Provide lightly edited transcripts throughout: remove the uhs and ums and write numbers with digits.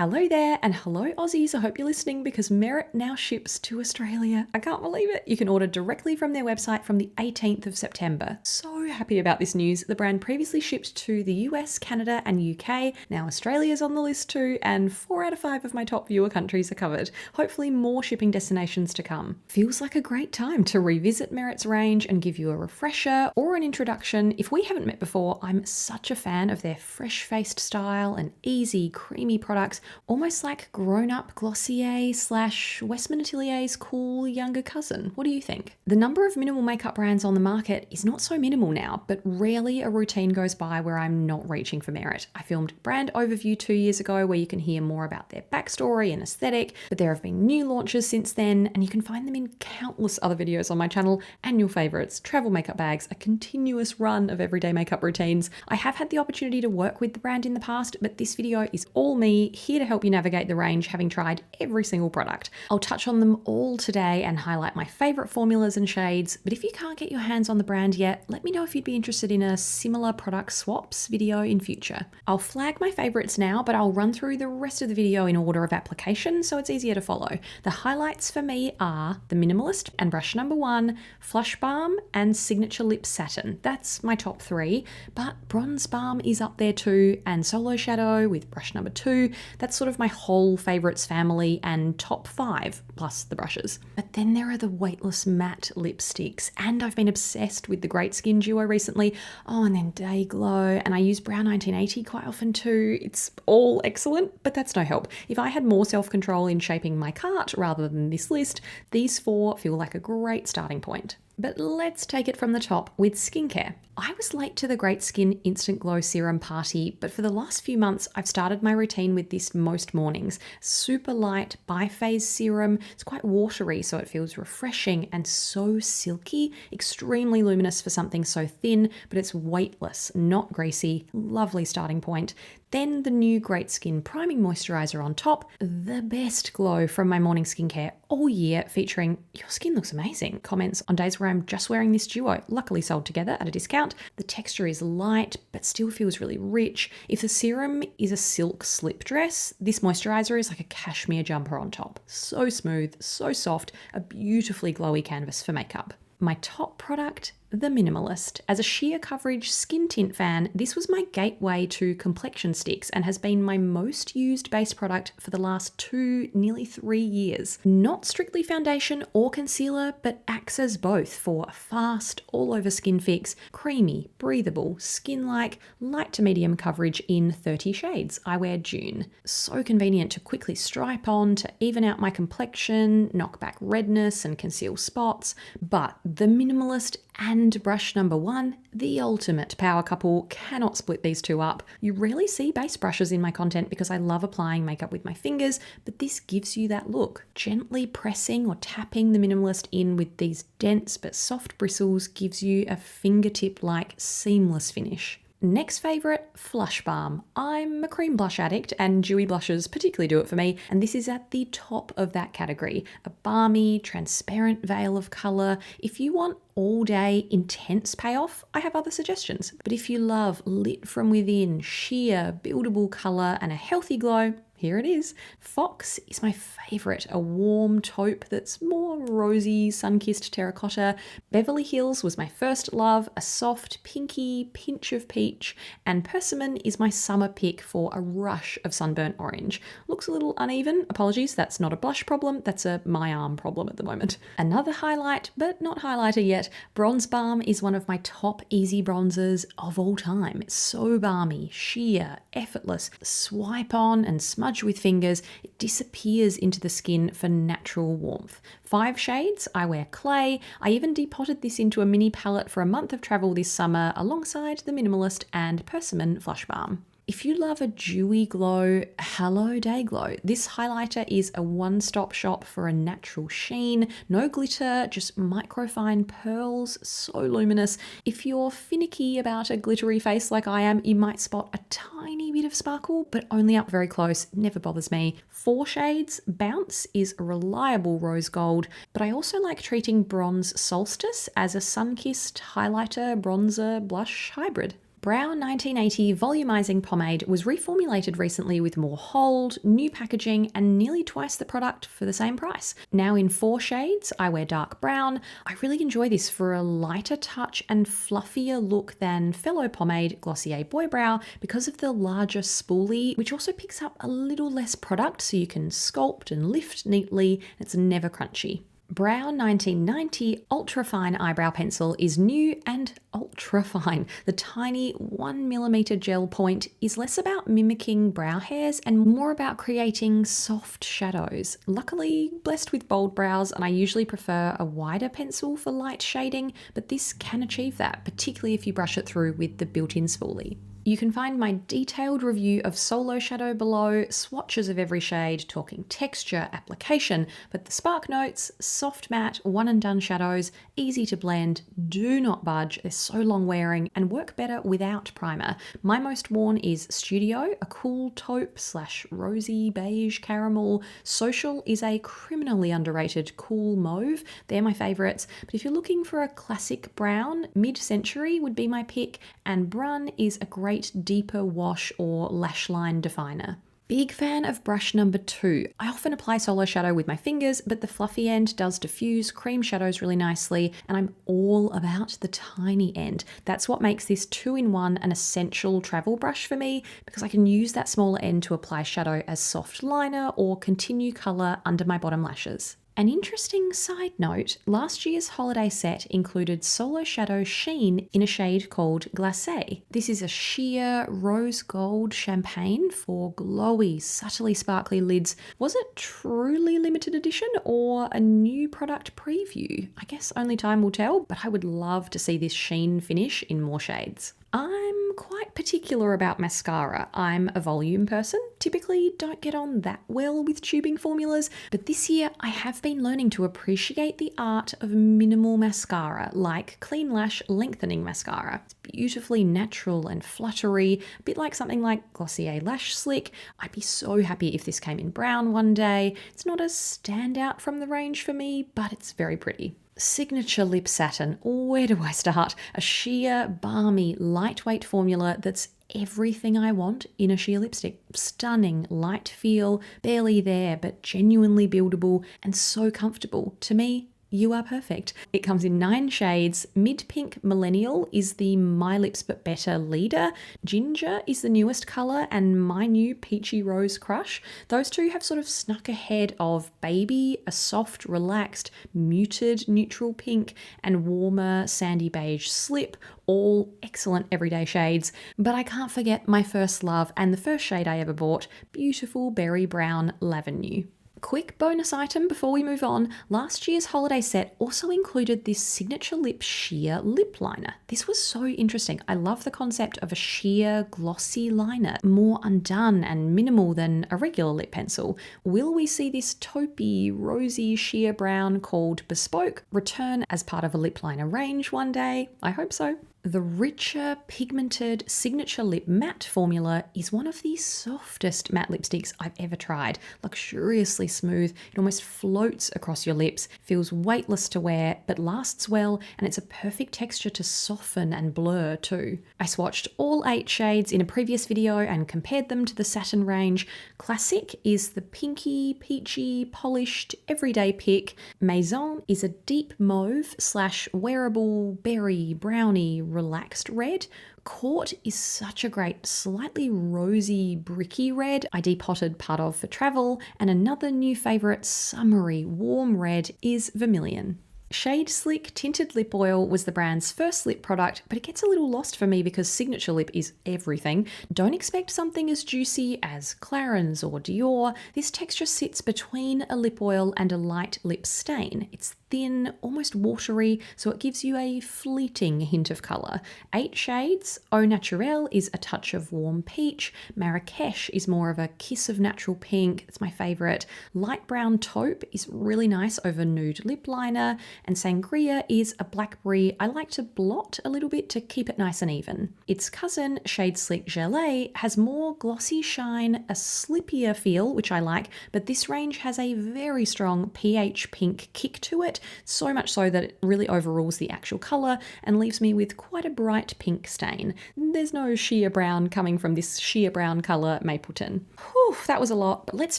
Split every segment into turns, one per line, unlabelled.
Hello there, and hello Aussies. I hope you're listening because Merit now ships to Australia. I can't believe it. You can order directly from their website from the 18th of September. So happy about this news. The brand previously shipped to the US, Canada, and UK. Now Australia's on the list too, and 4 out of 5 of my top viewer countries are covered. Hopefully more shipping destinations to come. Feels like a great time to revisit Merit's range and give you a refresher or an introduction. If we haven't met before, I'm such a fan of their fresh-faced style and easy, creamy products, almost like grown-up Glossier / Westman Atelier's cool younger cousin. What do you think? The number of minimal makeup brands on the market is not so minimal now, but rarely a routine goes by where I'm not reaching for Merit. I filmed Brand Overview 2 years ago where you can hear more about their backstory and aesthetic, but there have been new launches since then, and you can find them in countless other videos on my channel. Annual favourites, travel makeup bags, a continuous run of everyday makeup routines. I have had the opportunity to work with the brand in the past, but this video is all me, here to help you navigate the range, having tried every single product. I'll touch on them all today and highlight my favourite formulas and shades, but if you can't get your hands on the brand yet, let me know if you'd be interested in a similar product swaps video in future. I'll flag my favourites now, but I'll run through the rest of the video in order of application so it's easier to follow. The highlights for me are the Minimalist and brush number 1, Flush Balm and Signature Lip Satin. That's my top 3, but Bronze Balm is up there too, and Solo Shadow with brush number 2. That's sort of my whole favourites family and top 5 plus the brushes. But then there are the weightless matte lipsticks, and I've been obsessed with the Great Skin Duo recently. Oh, and then Day Glow, and I use Brown 1980 quite often too. It's all excellent, but that's no help. If I had more self-control in shaping my cart rather than this list, these 4 feel like a great starting point. But let's take it from the top with skincare. I was late to the Great Skin Instant Glow Serum party, but for the last few months, I've started my routine with this most mornings. Super light biphase serum. It's quite watery, so it feels refreshing and so silky. Extremely luminous for something so thin, but it's weightless, not greasy. Lovely starting point. Then the new Great Skin Priming Moisturiser on top. The best glow from my morning skincare all year, featuring "Your skin looks amazing" comments on days where I'm just wearing this duo, luckily sold together at a discount. The texture is light, but still feels really rich. If the serum is a silk slip dress, this moisturiser is like a cashmere jumper on top. So smooth, so soft, a beautifully glowy canvas for makeup. My top product, the Minimalist. As a sheer coverage skin tint fan, this was my gateway to complexion sticks and has been my most used base product for the last 2, nearly 3 years. Not strictly foundation or concealer, but acts as both for a fast, all-over skin fix, creamy, breathable, skin-like, light to medium coverage in 30 shades. I wear June. So convenient to quickly stripe on to even out my complexion, knock back redness and conceal spots. But the Minimalist and brush number 1, the ultimate power couple, cannot split these two up. You rarely see base brushes in my content because I love applying makeup with my fingers, but this gives you that look. Gently pressing or tapping the Minimalist in with these dense but soft bristles gives you a fingertip-like seamless finish. Next favourite, Flush Balm. I'm a cream blush addict and dewy blushes particularly do it for me, and this is at the top of that category. A balmy, transparent veil of colour. If you want all day intense payoff, I have other suggestions. But if you love lit from within, sheer, buildable colour and a healthy glow, here it is. Fox is my favourite, a warm taupe that's more rosy, sun-kissed terracotta. Beverly Hills was my first love, a soft, pinky pinch of peach. And Persimmon is my summer pick for a rush of sunburnt orange. Looks a little uneven, apologies, that's not a blush problem, that's a my arm problem at the moment. Another highlight, but not highlighter yet, Bronze Balm is one of my top easy bronzers of all time. It's so balmy, sheer, effortless. Swipe on and smudge with fingers, it disappears into the skin for natural warmth. 5 shades, I wear clay. I even depotted this into a mini palette for a month of travel this summer alongside the Minimalist and Persimmon Flush Balm. If you love a dewy glow, hello Day Glow. This highlighter is a one-stop shop for a natural sheen, no glitter, just microfine pearls, so luminous. If you're finicky about a glittery face like I am, you might spot a tiny bit of sparkle, but only up very close, never bothers me. 4 shades, Bounce is a reliable rose gold, but I also like treating Bronze Solstice as a sun-kissed highlighter, bronzer, blush hybrid. Brow 1980 Volumizing Pomade was reformulated recently with more hold, new packaging, and nearly twice the product for the same price. Now in 4 shades, I wear dark brown. I really enjoy this for a lighter touch and fluffier look than fellow pomade Glossier Boy Brow because of the larger spoolie, which also picks up a little less product so you can sculpt and lift neatly. It's never crunchy. Brow 1990 Ultra Fine Eyebrow Pencil is new and ultra fine. The tiny 1mm gel point is less about mimicking brow hairs and more about creating soft shadows. Luckily, blessed with bold brows, and I usually prefer a wider pencil for light shading, but this can achieve that, particularly if you brush it through with the built-in spoolie. You can find my detailed review of Solo Shadow below, swatches of every shade, talking texture, application, but the spark notes, soft matte, one and done shadows, easy to blend, do not budge, they're so long wearing and work better without primer. My most worn is Studio, a cool taupe / rosy beige caramel. Social is a criminally underrated cool mauve, they're my favourites, but if you're looking for a classic brown, Mid-Century would be my pick, and Brun is a great deeper wash or lash line definer. Big fan of brush number 2. I often apply Solo Shadow with my fingers, but the fluffy end does diffuse cream shadows really nicely, and I'm all about the tiny end. That's what makes this 2-in-1 an essential travel brush for me, because I can use that smaller end to apply shadow as soft liner or continue colour under my bottom lashes. An interesting side note, last year's holiday set included Solo Shadow Sheen in a shade called Glacé. This is a sheer rose gold champagne for glowy, subtly sparkly lids. Was it truly limited edition or a new product preview? I guess only time will tell, but I would love to see this sheen finish in more shades. I'm quite particular about mascara. I'm a volume person, typically don't get on that well with tubing formulas, but this year I have been learning to appreciate the art of minimal mascara, like Clean Lash Lengthening Mascara. It's beautifully natural and fluttery, a bit like something like Glossier Lash Slick. I'd be so happy if this came in brown one day. It's not a standout from the range for me, but it's very pretty. Signature Lip Satin. Where do I start? A sheer, balmy, lightweight formula that's everything I want in a sheer lipstick. Stunning, light feel, barely there, but genuinely buildable and so comfortable. To me, you are perfect. It comes in 9 shades. Mid Pink Millennial is the My Lips But Better leader. Ginger is the newest colour, and my new Peachy Rose Crush. Those two have sort of snuck ahead of Baby, a soft, relaxed, muted neutral pink, and warmer sandy beige Slip, all excellent everyday shades. But I can't forget my first love and the first shade I ever bought, beautiful Berry Brown Lavenue. Quick bonus item before we move on, last year's holiday set also included this Signature Lip Sheer Lip Liner. This was so interesting. I love the concept of a sheer glossy liner, more undone and minimal than a regular lip pencil. Will we see this taupey, rosy sheer brown called Bespoke return as part of a lip liner range one day? I hope so. The richer, pigmented Signature Lip Matte formula is one of the softest matte lipsticks I've ever tried. Luxuriously smooth, it almost floats across your lips, feels weightless to wear, but lasts well, and it's a perfect texture to soften and blur too. I swatched all 8 shades in a previous video and compared them to the satin range. Classic is the pinky, peachy, polished, everyday pick. Maison is a deep mauve / wearable, berry, brownie, relaxed red. Court is such a great, slightly rosy, bricky red I depotted part of for travel, and another new favourite, summery, warm red is Vermilion. Shade Slick Tinted Lip Oil was the brand's first lip product, but it gets a little lost for me because Signature Lip is everything. Don't expect something as juicy as Clarins or Dior. This texture sits between a lip oil and a light lip stain. It's thin, almost watery, so it gives you a fleeting hint of colour. 8 shades. Au Naturel is a touch of warm peach. Marrakesh is more of a kiss of natural pink. It's my favourite. Light brown taupe is really nice over nude lip liner. And Sangria is a blackberry I like to blot a little bit to keep it nice and even. Its cousin, Shade Slick Gelée, has more glossy shine, a slippier feel, which I like, but this range has a very strong pH pink kick to it, it, so much so that it really overrules the actual colour and leaves me with quite a bright pink stain. There's no sheer brown coming from this sheer brown colour Mapleton. Whew, that was a lot, but let's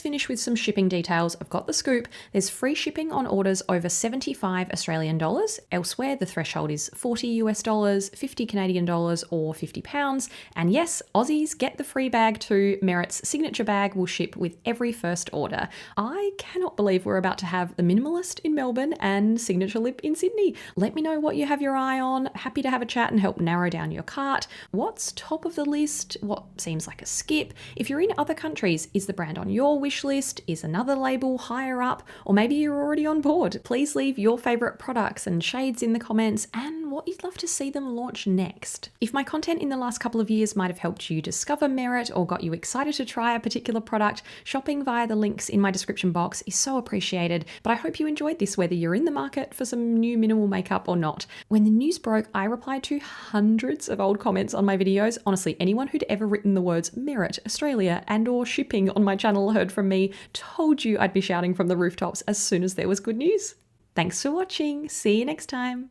finish with some shipping details. I've got the scoop. There's free shipping on orders over 75 Australian dollars. Elsewhere, the threshold is 40 US dollars, 50 Canadian dollars, or 50 pounds. And yes, Aussies get the free bag too. Merit's signature bag will ship with every first order. I cannot believe we're about to have the Minimalist in Melbourne and Signature Lip in Sydney. Let me know what you have your eye on. Happy to have a chat and help narrow down your cart. What's top of the list? What seems like a skip? If you're in other countries, is the brand on your wish list? Is another label higher up? Or maybe you're already on board. Please leave your favourite products and shades in the comments and what you'd love to see them launch next. If my content in the last couple of years might have helped you discover Merit or got you excited to try a particular product, shopping via the links in my description box is so appreciated. But I hope you enjoyed this, whether you're in the market for some new minimal makeup or not. When the news broke, I replied to hundreds of old comments on my videos. Honestly, anyone who'd ever written the words Merit, Australia and or shipping on my channel heard from me, told you I'd be shouting from the rooftops as soon as there was good news. Thanks for watching. See you next time.